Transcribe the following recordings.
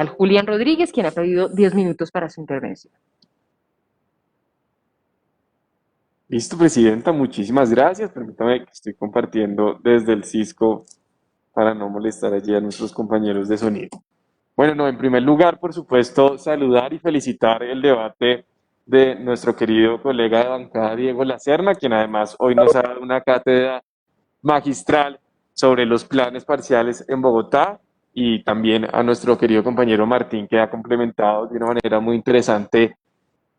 Julián Rodríguez, quien ha pedido 10 minutos para su intervención. Listo, Presidenta, muchísimas gracias. Permítame que estoy compartiendo desde el Cisco para no molestar allí a nuestros compañeros de sonido. Bueno, no, en primer lugar, por supuesto, saludar y felicitar el debate de nuestro querido colega de bancada, Diego Lacerna, quien además hoy nos ha dado una cátedra magistral sobre los planes parciales en Bogotá y también a nuestro querido compañero Martín, que ha complementado de una manera muy interesante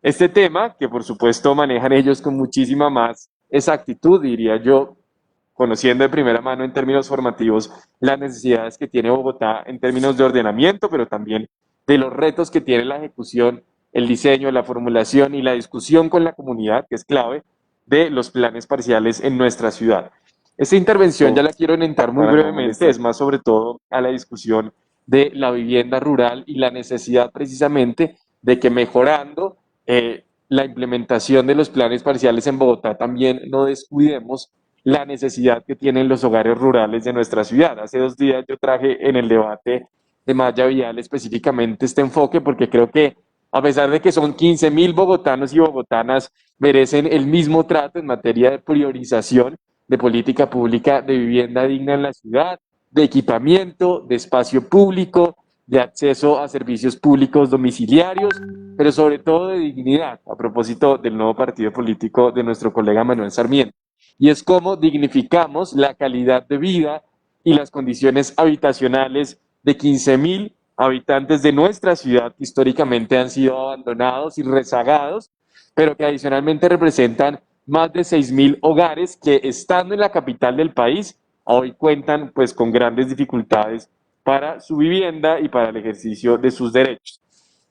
este tema, que por supuesto manejan ellos con muchísima más exactitud, diría yo, conociendo de primera mano en términos formativos las necesidades que tiene Bogotá en términos de ordenamiento, pero también de los retos que tiene la ejecución, el diseño, la formulación y la discusión con la comunidad, que es clave, de los planes parciales en nuestra ciudad. Esta intervención ya la quiero orientar muy brevemente, es más sobre todo a la discusión de la vivienda rural y la necesidad precisamente de que mejorando la implementación de los planes parciales en Bogotá también no descuidemos la necesidad que tienen los hogares rurales de nuestra ciudad. Hace 2 días yo traje en el debate de Maya Vial específicamente este enfoque porque creo que a pesar de que son 15.000 bogotanos y bogotanas, merecen el mismo trato en materia de priorización de política pública de vivienda digna en la ciudad, de equipamiento, de espacio público, de acceso a servicios públicos domiciliarios, pero sobre todo de dignidad, a propósito del nuevo partido político de nuestro colega Manuel Sarmiento. Y es cómo dignificamos la calidad de vida y las condiciones habitacionales de 15.000 habitantes de nuestra ciudad que históricamente han sido abandonados y rezagados, pero que adicionalmente representan más de 6.000 hogares que estando en la capital del país hoy cuentan pues con grandes dificultades para su vivienda y para el ejercicio de sus derechos.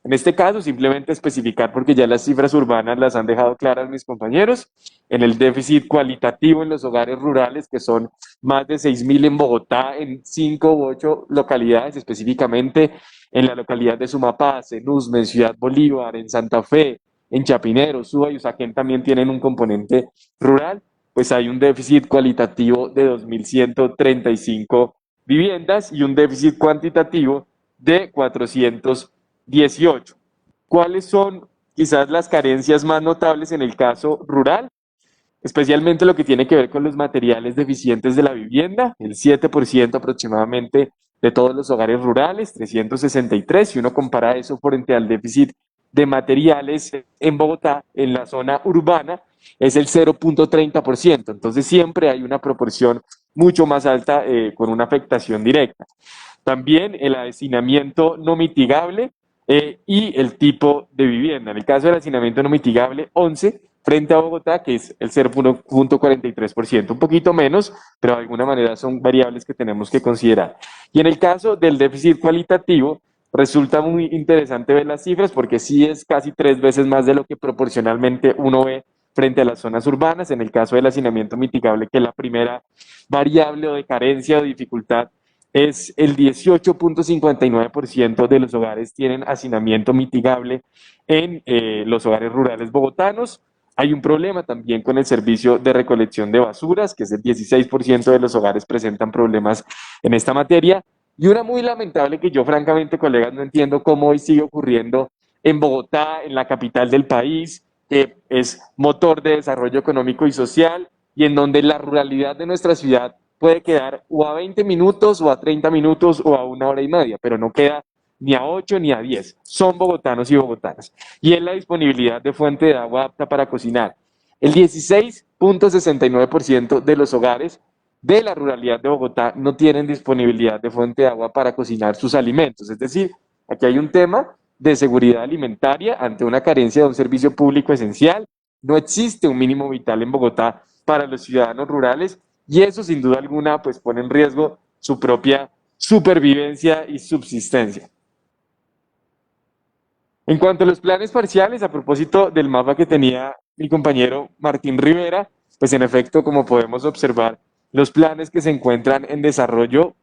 En este caso, simplemente especificar, porque ya las cifras urbanas las han dejado claras mis compañeros, en el déficit cualitativo en los hogares rurales, que son más de 6.000 en Bogotá, en 5 u 8 localidades, específicamente en la localidad de Sumapaz, en Usme, en Ciudad Bolívar, en Santa Fe, en Chapinero, Suba y Usaquén también tienen un componente rural, pues hay un déficit cualitativo de 2.135 viviendas y un déficit cuantitativo de 418. ¿Cuáles son quizás las carencias más notables en el caso rural? Especialmente lo que tiene que ver con los materiales deficientes de la vivienda, el 7% aproximadamente de todos los hogares rurales, 363, si uno compara eso frente al déficit de materiales en Bogotá, en la zona urbana, es el 0.30%. Entonces siempre hay una proporción mucho más alta con una afectación directa. También el hacinamiento no mitigable y el tipo de vivienda. En el caso del hacinamiento no mitigable, 11 frente a Bogotá, que es el 0.43%, un poquito menos, pero de alguna manera son variables que tenemos que considerar. Y en el caso del déficit cualitativo, resulta muy interesante ver las cifras porque sí es casi 3 veces más de lo que proporcionalmente uno ve frente a las zonas urbanas. En el caso del hacinamiento mitigable, que es la primera variable o de carencia o dificultad, es el 18.59% de los hogares tienen hacinamiento mitigable en los hogares rurales bogotanos. Hay un problema también con el servicio de recolección de basuras, que es el 16% de los hogares presentan problemas en esta materia. Y una muy lamentable que yo francamente, colegas, no entiendo cómo hoy sigue ocurriendo en Bogotá, en la capital del país, que es motor de desarrollo económico y social, y en donde la ruralidad de nuestra ciudad puede quedar o a 20 minutos o a 30 minutos o a 1 hora y media, pero no queda ni a 8 ni a 10. Son bogotanos y bogotanas. Y es la disponibilidad de fuente de agua apta para cocinar. El 16.69% de los hogares de la ruralidad de Bogotá no tienen disponibilidad de fuente de agua para cocinar sus alimentos. Es decir, aquí hay un tema de seguridad alimentaria ante una carencia de un servicio público esencial. No existe un mínimo vital en Bogotá para los ciudadanos rurales y eso sin duda alguna pues pone en riesgo su propia supervivencia y subsistencia. En cuanto a los planes parciales, a propósito del mapa que tenía mi compañero Martín Rivera, pues en efecto, como podemos observar, los planes que se encuentran en desarrollo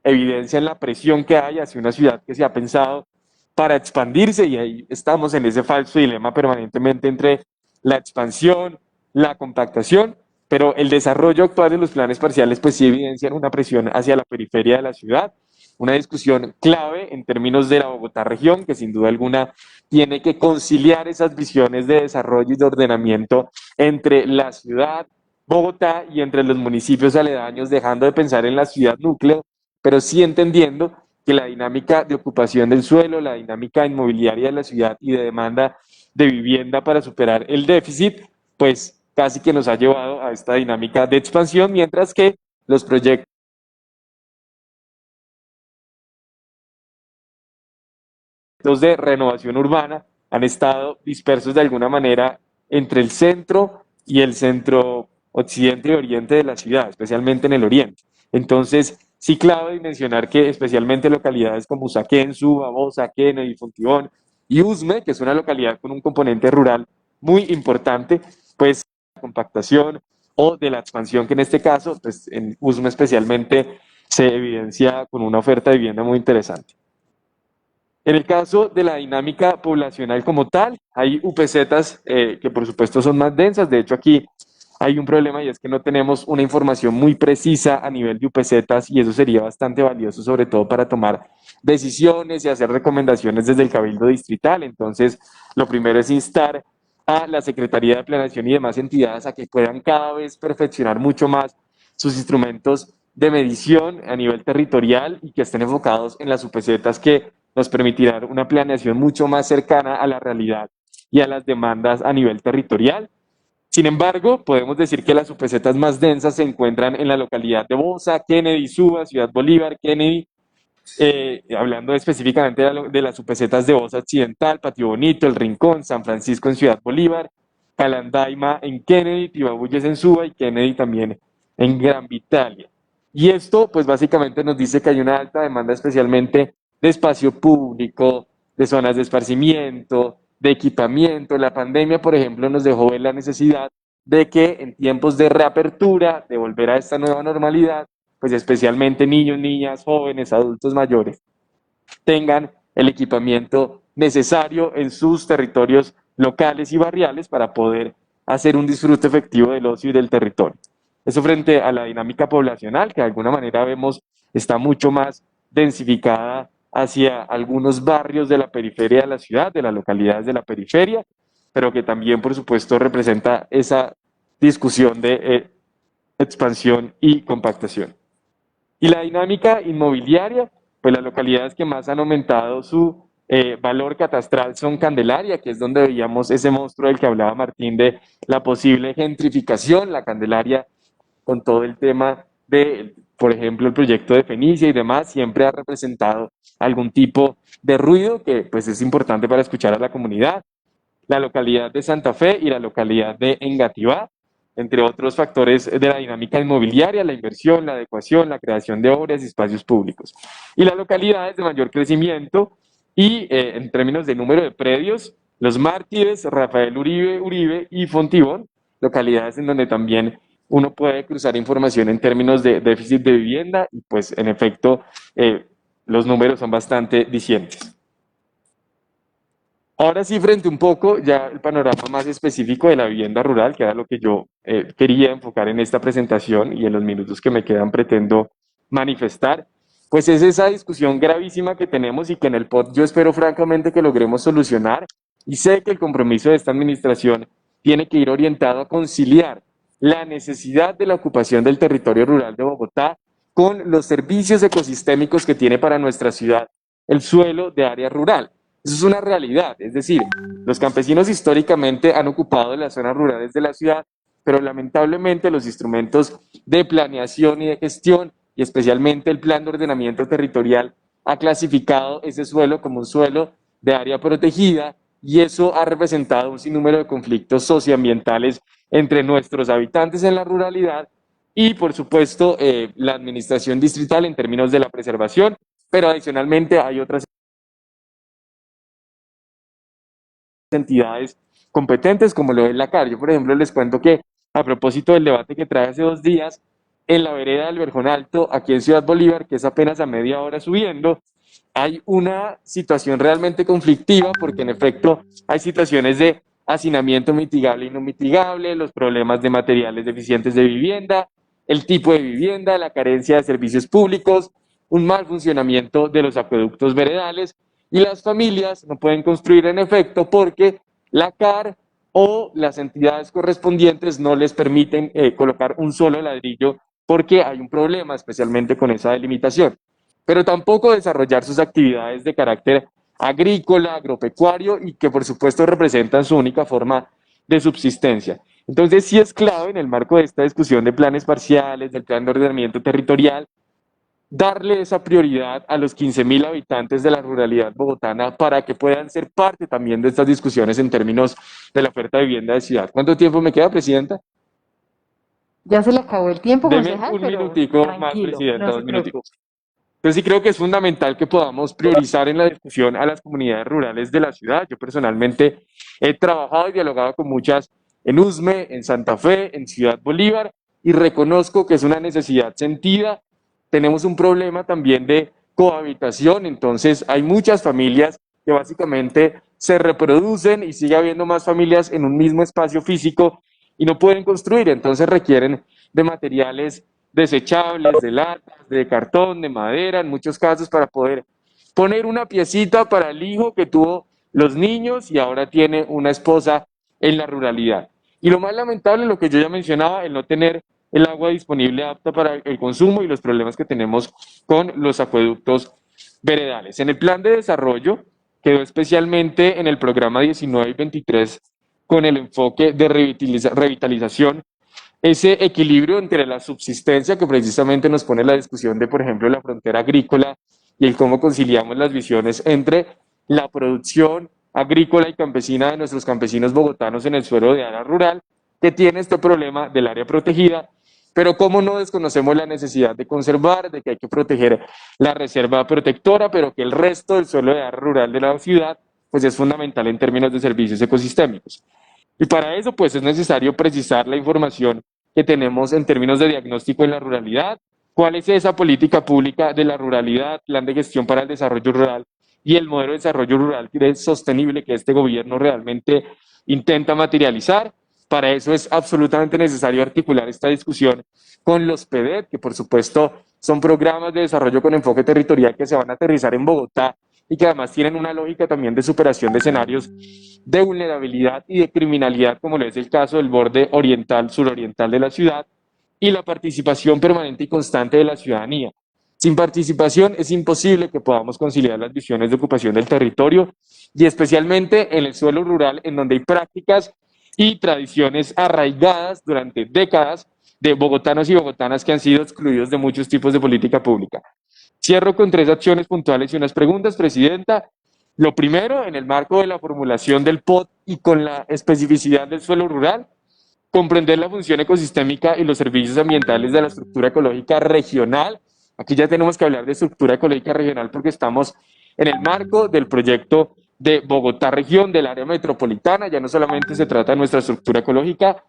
evidencian la presión que hay hacia una ciudad que se ha pensado para expandirse y ahí estamos en ese falso dilema permanentemente entre la expansión, la compactación, pero el desarrollo actual de los planes parciales pues sí evidencian una presión hacia la periferia de la ciudad una discusión clave en términos de la Bogotá región, que sin duda alguna tiene que conciliar esas visiones de desarrollo y de ordenamiento entre la ciudad, Bogotá, y entre los municipios aledaños, dejando de pensar en la ciudad núcleo, pero sí entendiendo que la dinámica de ocupación del suelo, la dinámica inmobiliaria de la ciudad y de demanda de vivienda para superar el déficit, pues casi que nos ha llevado a esta dinámica de expansión, mientras que los proyectos de renovación urbana han estado dispersos de alguna manera entre el centro y el centro occidente y oriente de la ciudad, especialmente en el oriente. Entonces, sí clave mencionar que especialmente localidades como Usaquén, Suba, Bosa, Kennedy, Fontibón y Usme, que es una localidad con un componente rural muy importante, pues la compactación o de la expansión, que en este caso, pues en Usme especialmente, se evidencia con una oferta de vivienda muy interesante. En el caso de la dinámica poblacional como tal, hay UPZs que por supuesto son más densas. De hecho, aquí hay un problema y es que no tenemos una información muy precisa a nivel de UPZs y eso sería bastante valioso, sobre todo para tomar decisiones y hacer recomendaciones desde el Cabildo Distrital. Entonces, lo primero es instar a la Secretaría de Planeación y demás entidades a que puedan cada vez perfeccionar mucho más sus instrumentos de medición a nivel territorial y que estén enfocados en las UPZs que nos permitirán una planeación mucho más cercana a la realidad y a las demandas a nivel territorial. Sin embargo, podemos decir que las UPZs más densas se encuentran en la localidad de Bosa, Kennedy, Suba, Ciudad Bolívar, Kennedy, hablando específicamente de las UPZs de Bosa Occidental, Patio Bonito, El Rincón, San Francisco en Ciudad Bolívar, Calandaima en Kennedy, Tibabuyes en Suba y Kennedy también en Gran Vitalia. Y esto, pues básicamente nos dice que hay una alta demanda especialmente de espacio público, de zonas de esparcimiento, de equipamiento. La pandemia, por ejemplo, nos dejó ver la necesidad de que en tiempos de reapertura, de volver a esta nueva normalidad, pues especialmente niños, niñas, jóvenes, adultos mayores, tengan el equipamiento necesario en sus territorios locales y barriales para poder hacer un disfrute efectivo del ocio y del territorio. Eso frente a la dinámica poblacional, que de alguna manera vemos está mucho más densificada hacia algunos barrios de la periferia de la ciudad, de las localidades de la periferia, pero que también, por supuesto, representa esa discusión de expansión y compactación. Y la dinámica inmobiliaria, pues las localidades que más han aumentado su valor catastral son Candelaria, que es donde veíamos ese monstruo del que hablaba Martín de la posible gentrificación, la Candelaria con todo el tema de, por ejemplo, el proyecto de Fenicia y demás, siempre ha representado algún tipo de ruido que pues es importante para escuchar a la comunidad. La localidad de Santa Fe y la localidad de Engativá, entre otros factores de la dinámica inmobiliaria, la inversión, la adecuación, la creación de obras y espacios públicos. Y las localidades de mayor crecimiento y en términos de número de predios, los Mártires, Rafael Uribe y Fontibón, localidades en donde también uno puede cruzar información en términos de déficit de vivienda y pues en efecto los números son bastante dicientes. Ahora sí, frente un poco ya el panorama más específico de la vivienda rural, que era lo que yo quería enfocar en esta presentación y en los minutos que me quedan pretendo manifestar, pues es esa discusión gravísima que tenemos y que en el POT yo espero francamente que logremos solucionar y sé que el compromiso de esta administración tiene que ir orientado a conciliar la necesidad de la ocupación del territorio rural de Bogotá con los servicios ecosistémicos que tiene para nuestra ciudad el suelo de área rural. Eso es una realidad, es decir, los campesinos históricamente han ocupado las zonas rurales de la ciudad, pero lamentablemente los instrumentos de planeación y de gestión, y especialmente el plan de ordenamiento territorial, ha clasificado ese suelo como un suelo de área protegida y eso ha representado un sinnúmero de conflictos socioambientales entre nuestros habitantes en la ruralidad y, por supuesto, la administración distrital en términos de la preservación, pero adicionalmente hay otras entidades competentes como lo es la CAR. Yo, por ejemplo, les cuento que a propósito del debate que trae hace 2 días, en la vereda del Verjón Alto, aquí en Ciudad Bolívar, que es apenas a media hora subiendo, hay una situación realmente conflictiva porque en efecto hay situaciones de hacinamiento mitigable y no mitigable, los problemas de materiales deficientes de vivienda, el tipo de vivienda, la carencia de servicios públicos, un mal funcionamiento de los acueductos veredales y las familias no pueden construir en efecto porque la CAR o las entidades correspondientes no les permiten colocar un solo ladrillo porque hay un problema especialmente con esa delimitación, pero tampoco desarrollar sus actividades de carácter agrícola, agropecuario y que por supuesto representan su única forma de subsistencia. Entonces sí es clave en el marco de esta discusión de planes parciales, del plan de ordenamiento territorial, darle esa prioridad a los 15.000 habitantes de la ruralidad bogotana para que puedan ser parte también de estas discusiones en términos de la oferta de vivienda de ciudad. ¿Cuánto tiempo me queda, Presidenta? Ya se le acabó el tiempo, Deme concejal, un pero minutico más, tranquilo, Presidenta, no se 2 minuticos. preocupe. Entonces sí creo que es fundamental que podamos priorizar en la discusión a las comunidades rurales de la ciudad. Yo personalmente he trabajado y dialogado con muchas en Usme, en Santa Fe, en Ciudad Bolívar, y reconozco que es una necesidad sentida. Tenemos un problema también de cohabitación, entonces hay muchas familias que básicamente se reproducen y sigue habiendo más familias en un mismo espacio físico y no pueden construir, entonces requieren de materiales desechables, de latas, de cartón, de madera, en muchos casos para poder poner una piecita para el hijo que tuvo los niños y ahora tiene una esposa en la ruralidad. Y lo más lamentable, lo que yo ya mencionaba, el no tener el agua disponible apta para el consumo y los problemas que tenemos con los acueductos veredales. En el plan de desarrollo quedó especialmente en el programa 19 y 23 con el enfoque de revitalización ese equilibrio entre la subsistencia que precisamente nos pone la discusión de, por ejemplo, la frontera agrícola y el cómo conciliamos las visiones entre la producción agrícola y campesina de nuestros campesinos bogotanos en el suelo de área rural, que tiene este problema del área protegida, pero cómo no desconocemos la necesidad de conservar, de que hay que proteger la reserva protectora, pero que el resto del suelo de área rural de la ciudad pues es fundamental en términos de servicios ecosistémicos. Y para eso pues es necesario precisar la información que tenemos en términos de diagnóstico en la ruralidad, cuál es esa política pública de la ruralidad, plan de gestión para el desarrollo rural y el modelo de desarrollo rural sostenible que este gobierno realmente intenta materializar. Para eso es absolutamente necesario articular esta discusión con los PDET, que por supuesto son programas de desarrollo con enfoque territorial que se van a aterrizar en Bogotá y que además tienen una lógica también de superación de escenarios de vulnerabilidad y de criminalidad, como lo es el caso del borde oriental, suroriental de la ciudad, y la participación permanente y constante de la ciudadanía. Sin participación es imposible que podamos conciliar las visiones de ocupación del territorio y especialmente en el suelo rural, en donde hay prácticas y tradiciones arraigadas durante décadas de bogotanos y bogotanas que han sido excluidos de muchos tipos de política pública. Cierro con 3 acciones puntuales y unas preguntas, Presidenta. Lo primero, en el marco de la formulación del POT y con la especificidad del suelo rural, comprender la función ecosistémica y los servicios ambientales de la estructura ecológica regional. Aquí ya tenemos que hablar de estructura ecológica regional porque estamos en el marco del proyecto de Bogotá región, del área metropolitana, ya no solamente se trata de nuestra estructura ecológica.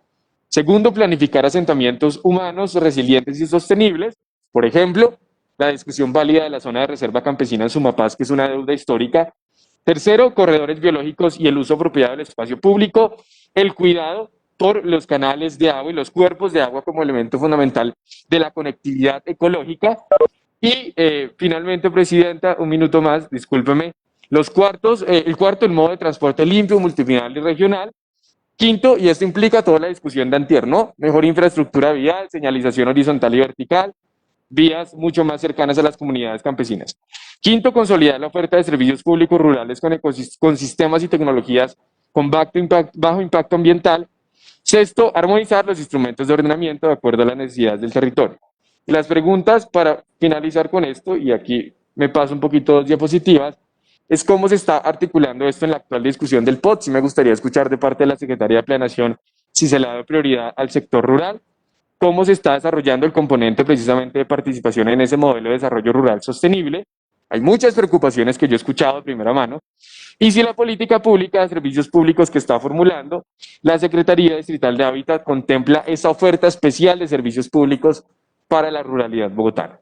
Segundo, planificar asentamientos humanos resilientes y sostenibles. Por ejemplo, la discusión válida de la zona de reserva campesina en Sumapaz, que es una deuda histórica. Tercero, corredores biológicos y el uso apropiado del espacio público. El cuidado por los canales de agua y los cuerpos de agua como elemento fundamental de la conectividad ecológica. Y finalmente, Presidenta, un minuto más, discúlpeme, el cuarto, el modo de transporte limpio, multimodal y regional. Quinto, y esto implica toda la discusión de antier, ¿no? Mejor infraestructura vial, señalización horizontal y vertical, vías mucho más cercanas a las comunidades campesinas. Quinto, consolidar la oferta de servicios públicos rurales con sistemas y tecnologías con bajo impacto ambiental. Sexto, armonizar los instrumentos de ordenamiento de acuerdo a las necesidades del territorio. Y las preguntas para finalizar con esto, y aquí me paso un poquito 2 diapositivas, es cómo se está articulando esto en la actual discusión del POT. Sí me gustaría escuchar de parte de la Secretaría de Planeación si se le ha dado prioridad al sector rural, cómo se está desarrollando el componente precisamente de participación en ese modelo de desarrollo rural sostenible. Hay muchas preocupaciones que yo he escuchado de primera mano. Y si la política pública de servicios públicos que está formulando la Secretaría Distrital de Hábitat contempla esa oferta especial de servicios públicos para la ruralidad bogotana.